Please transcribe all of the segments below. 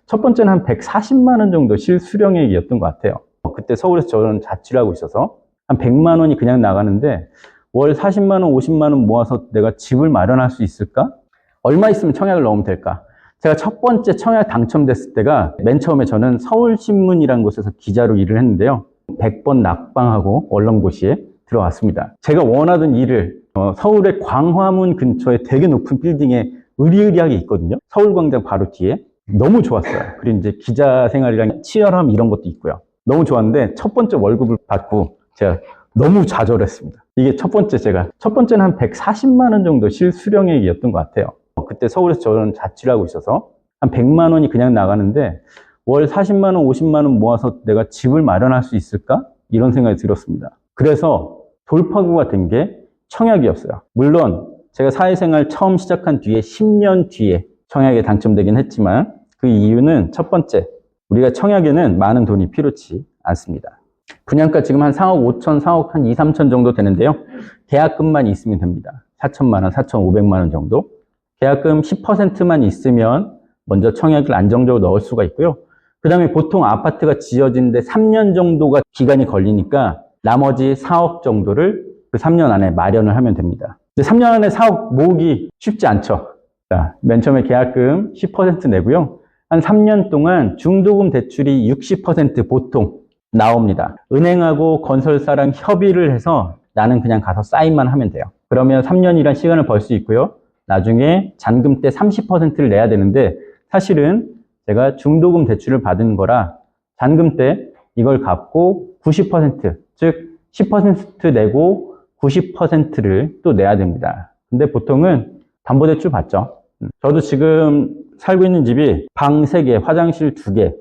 첫 번째는 한 140만 원 정도 실수령액이었던 것 같아요. 그때 서울에서 저는 자취를 하고 있어서 한 100만 원이 그냥 나가는데 월 40만 원, 50만 원 모아서 내가 집을 마련할 수 있을까? 얼마 있으면 청약을 넣으면 될까? 제가 첫 번째 청약 당첨됐을 때가 맨 처음에 저는 서울신문이라는 곳에서 기자로 일을 했는데요. 100번 낙방하고 언론고시에 들어갔습니다. 제가 원하던 일을 서울의 광화문 근처에 되게 높은 빌딩에 으리으리하게 있거든요. 서울광장 바로 뒤에. 너무 좋았어요. 그리고 이제 기자 생활이랑 치열함 이런 것도 있고요. 너무 좋았는데 첫 번째 월급을 받고 제가 너무 좌절했습니다. 이게 첫 번째는 한 140만 원 정도 실수령액이었던 것 같아요. 그때 서울에서 저는 자취를 하고 있어서 한 100만 원이 그냥 나가는데 월 40만 원, 50만 원 모아서 내가 집을 마련할 수 있을까? 이런 생각이 들었습니다. 그래서 돌파구가 된 게 청약이었어요. 물론 제가 사회생활 처음 시작한 뒤에 10년 뒤에 청약에 당첨되긴 했지만 그 이유는 첫 번째, 우리가 청약에는 많은 돈이 필요치 않습니다. 분양가 지금 한 4억 5천, 4억 한 2, 3천 정도 되는데요. 계약금만 있으면 됩니다. 4천만 원, 4,500만 원 정도. 계약금 10%만 있으면 먼저 청약을 안정적으로 넣을 수가 있고요. 그 다음에 보통 아파트가 지어지는데 3년 정도가 기간이 걸리니까 나머지 4억 정도를 그 3년 안에 마련을 하면 됩니다. 3년 안에 4억 모으기 쉽지 않죠. 자, 맨 처음에 계약금 10% 내고요. 한 3년 동안 중도금 대출이 60% 보통 나옵니다. 은행하고 건설사랑 협의를 해서 나는 그냥 가서 사인만 하면 돼요. 그러면 3년이란 시간을 벌 수 있고요. 나중에 잔금 때 30%를 내야 되는데 사실은 제가 중도금 대출을 받은 거라 잔금 때 이걸 갚고 90%, 즉 10% 내고 90%를 또 내야 됩니다. 근데 보통은 담보대출 받죠. 저도 지금 살고 있는 집이 방 3개, 화장실 2개,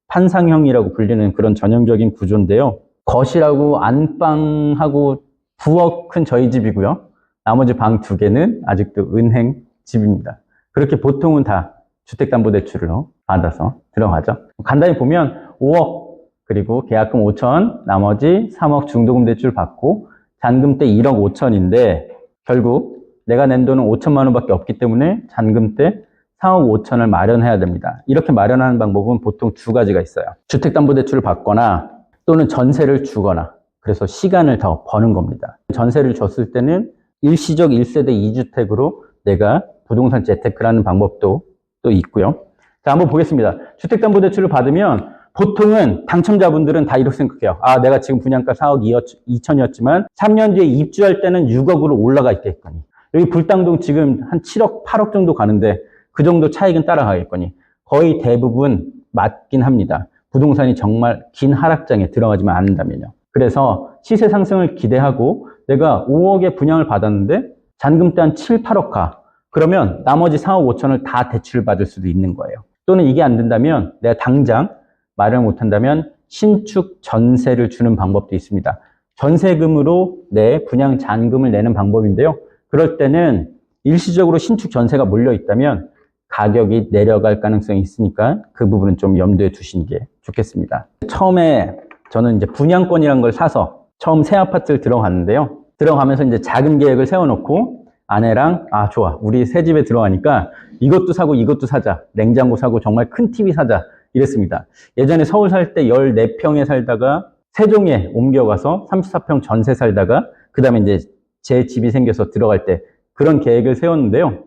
판상형이라고 불리는 그런 전형적인 구조인데요. 거실하고 안방하고 부엌 큰 저희 집이고요. 나머지 방 2개는 아직도 은행 집입니다. 그렇게 보통은 다 주택담보대출로 받아서 들어가죠. 간단히 보면 5억 그리고 계약금 5천, 나머지 3억 중도금 대출 받고 잔금 때 1억 5천인데 결국 내가 낸 돈은 5천만 원밖에 없기 때문에 잔금 때 4억 5천을 마련해야 됩니다. 이렇게 마련하는 방법은 보통 2가지가 있어요. 주택담보대출을 받거나 또는 전세를 주거나 그래서 시간을 더 버는 겁니다. 전세를 줬을 때는 일시적 1세대 2주택으로 내가 부동산 재테크를 하는 방법도 또 있고요. 자, 한번 보겠습니다. 주택담보대출을 받으면 보통은 당첨자분들은 다 이렇게 생각해요. 아, 내가 지금 분양가 4억 2천이었지만 3년 뒤에 입주할 때는 6억으로 올라가 있겠거니. 여기 불당동 지금 한 7억, 8억 정도 가는데 그 정도 차익은 따라가겠거니. 거의 대부분 맞긴 합니다. 부동산이 정말 긴 하락장에 들어가지만 않는다면요. 그래서 시세 상승을 기대하고 내가 5억의 분양을 받았는데 잔금 때 한 7, 8억 가. 그러면 나머지 4억 5천을 다 대출을 받을 수도 있는 거예요. 또는 이게 안 된다면 내가 당장 마련을 못한다면 신축 전세를 주는 방법도 있습니다. 전세금으로 내 분양 잔금을 내는 방법인데요. 그럴 때는 일시적으로 신축 전세가 몰려 있다면 가격이 내려갈 가능성이 있으니까 그 부분은 좀 염두에 두시는 게 좋겠습니다. 처음에 저는 이제 분양권이라는 걸 사서 처음 새 아파트를 들어갔는데요. 들어가면서 이제 자금 계획을 세워놓고 아내랑 좋아, 우리 새 집에 들어가니까 이것도 사고 이것도 사자. 냉장고 사고 정말 큰 TV 사자. 이랬습니다. 예전에 서울 살 때 14평에 살다가 세종에 옮겨가서 34평 전세 살다가 그 다음에 이제 제 집이 생겨서 들어갈 때 그런 계획을 세웠는데요.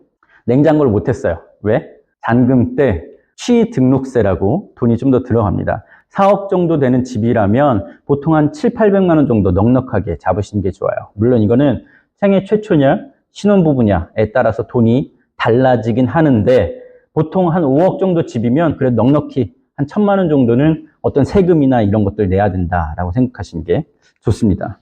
냉장고를 못했어요. 왜? 잔금 때 취등록세라고 돈이 좀 더 들어갑니다. 4억 정도 되는 집이라면 보통 한 7, 800만 원 정도 넉넉하게 잡으시는 게 좋아요. 물론 이거는 생애 최초냐 신혼부부냐에 따라서 돈이 달라지긴 하는데 보통 한 5억 정도 집이면 그래도 넉넉히 한 1,000만 원 정도는 어떤 세금이나 이런 것들 내야 된다라고 생각하시는 게 좋습니다.